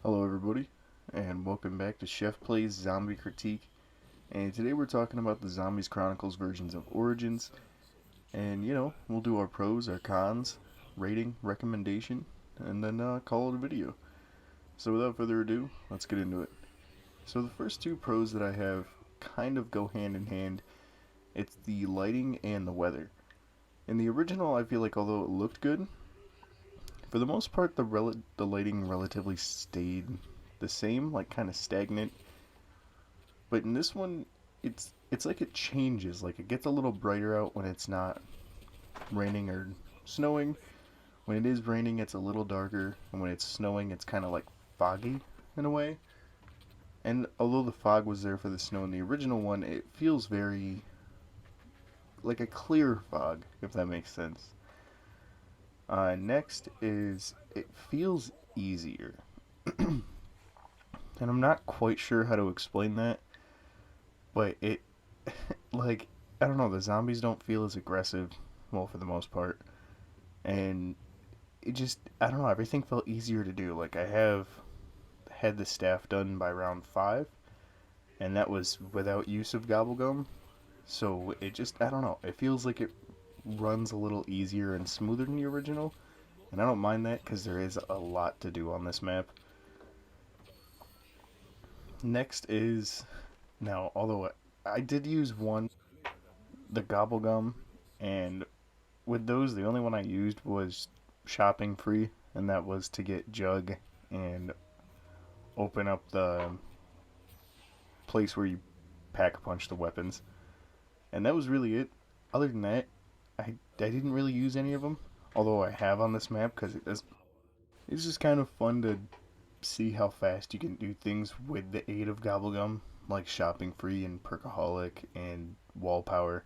Hello everybody, and welcome back to SheffPlays Zombie Critique. And today we're talking about the Zombies Chronicles versions of Origins. And we'll do our pros, our cons, rating, recommendation, and then call it a video. So without further ado, let's get into it. So the first two pros that I have kind of go hand in hand. It's the lighting and the weather. In the original, I feel like although it looked good, for the most part the lighting relatively stayed the same, like kind of stagnant. But in this one, it's like it changes. Like it gets a little brighter out when it's not raining or snowing. When it is raining, it's a little darker, and when it's snowing, it's kind of like foggy in a way. And although the fog was there for the snow in the original one, it feels very like a clear fog, if that makes sense. Next is it feels easier. And I'm not quite sure how to explain that, but it, like, I don't know, the zombies don't feel as aggressive, well, for the most part. And it just, I don't know, everything felt easier to do. Like, I have had the staff done by round 5, and that was without use of gobblegum. So it just, I don't know, it feels like it runs a little easier and smoother than the original. And I don't mind that because there is a lot to do on this map. Next is, now, although I did use the gobblegum, and with those, the only one I used was shopping free, and that was to get Jug and open up the place where you pack a punch the weapons. And that was really it. Other than that, I didn't really use any of them, although I have on this map because it's just kind of fun to see how fast you can do things with the aid of gobblegum, like shopping free and perkaholic and wall power.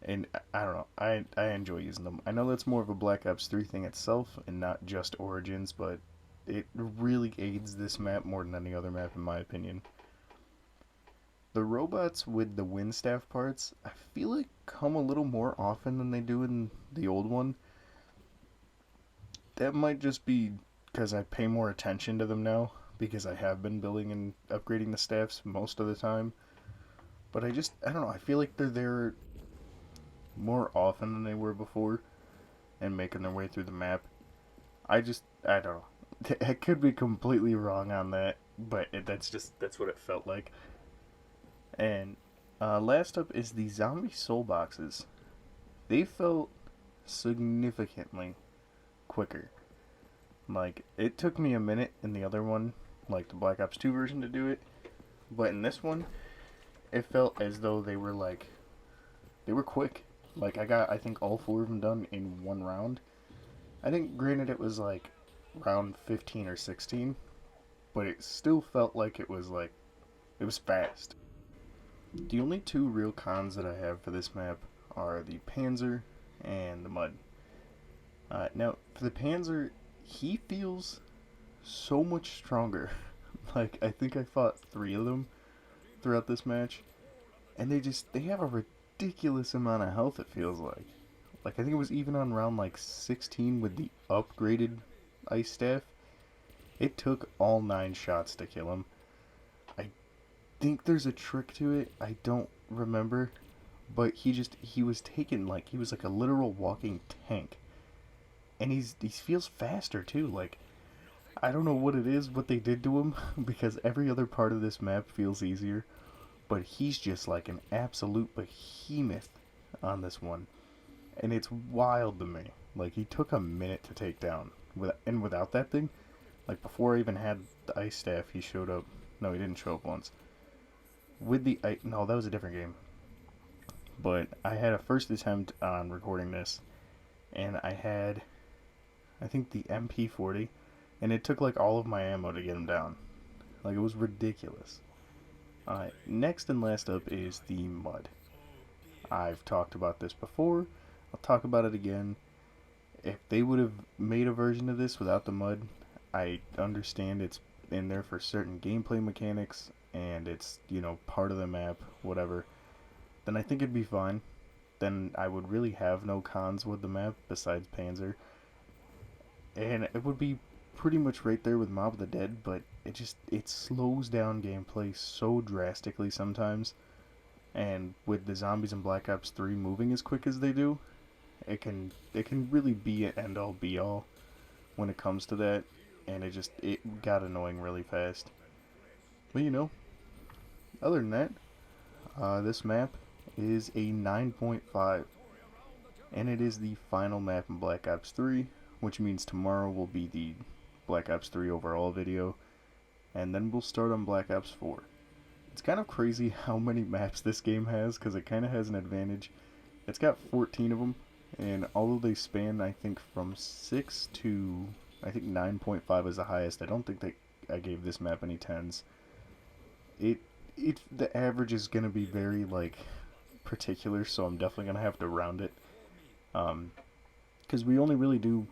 And I don't know, I enjoy using them. I know that's more of a Black Ops 3 thing itself and not just Origins, but it really aids this map more than any other map in my opinion. The robots with the wind staff parts, I feel like come a little more often than they do in the old one. That might just be because I pay more attention to them now, because I have been building and upgrading the staffs most of the time. But I don't know, I feel like they're there more often than they were before and making their way through the map. I don't know. I could be completely wrong on that, but that's what it felt like. And last up is the zombie soul boxes. They felt significantly quicker. Like, it took me a minute in the other one, like the Black Ops 2 version, to do it. But in this one, it felt as though they were quick. Like, I think, all 4 of them done in one round. I think, granted, it was like round 15 or 16, but it still felt like it was fast. The only two real cons that I have for this map are the Panzer and the Mud. Now, for the Panzer, he feels so much stronger. Like, I think I fought 3 of them throughout this match, and they have a ridiculous amount of health, it feels like. Like, I think it was even on round, like, 16 with the upgraded ice staff. It took all 9 shots to kill him. I think there's a trick to it. I don't remember. But he was taken, like, he was like a literal walking tank. And he feels faster, too. Like, I don't know what it is, what they did to him, because every other part of this map feels easier. But he's just like an absolute behemoth on this one. And it's wild to me. Like, he took a minute to take down. And without that thing, like, before I even had the ice staff, he showed up. No, he didn't show up once. With the ice... No, that was a different game. But I had a first attempt on recording this. And I had, I think, the MP40. And it took, like, all of my ammo to get him down. Like, it was ridiculous. Next and last up is the Mud. I've talked about this before. I'll talk about it again. If they would have made a version of this without the Mud, I understand it's in there for certain gameplay mechanics, and it's, part of the map, whatever, then I think it'd be fine. Then I would really have no cons with the map besides Panzer. And it would be pretty much right there with Mob of the Dead, but it slows down gameplay so drastically sometimes. And with the zombies in Black Ops 3 moving as quick as they do, it can really be an end all be all when it comes to that, and it got annoying really fast. But other than that, this map is a 9.5, and it is the final map in Black Ops 3, which means tomorrow will be the Black Ops 3 overall video, and then we'll start on Black Ops 4. It's kind of crazy how many maps this game has, because it kind of has an advantage. It's got 14 of them, and although they span, I think, from 6 to, I think 9.5 is the highest. I don't think I gave this map any 10s. It, the average is going to be very, like, particular, so I'm definitely going to have to round it. Because we only really do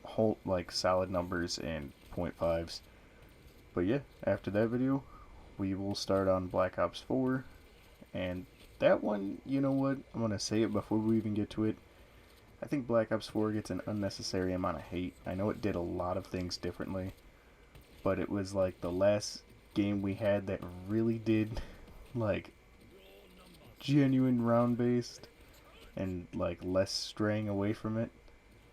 whole, like, solid numbers and 0.5s. But yeah, after that video, we will start on Black Ops 4, and that one, you know what, I'm going to say it before we even get to it. I think Black Ops 4 gets an unnecessary amount of hate. I know it did a lot of things differently, but it was like the last game we had that really did, like, genuine round based and, like, less straying away from it,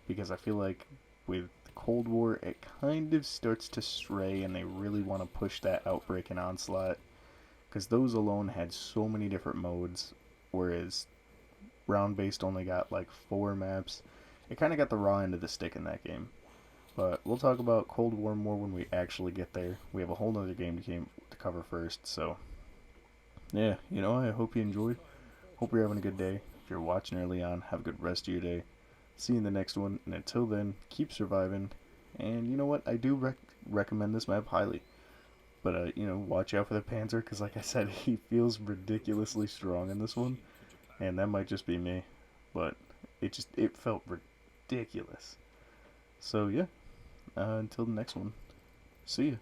because I feel like with Cold War it kind of starts to stray, and they really want to push that Outbreak and Onslaught, because those alone had so many different modes, whereas round based only got like 4 maps. It kind of got the raw end of the stick in that game. But we'll talk about Cold War more when we actually get there. We have a whole other game to cover first, so yeah, I hope you enjoyed. Hope you're having a good day. If you're watching early on, have a good rest of your day. See you in the next one, and until then, keep surviving. And you know what? I do recommend this map highly. But, watch out for the Panzer, because like I said, he feels ridiculously strong in this one. And that might just be me. But it felt ridiculous. So, yeah. Until the next one. See ya.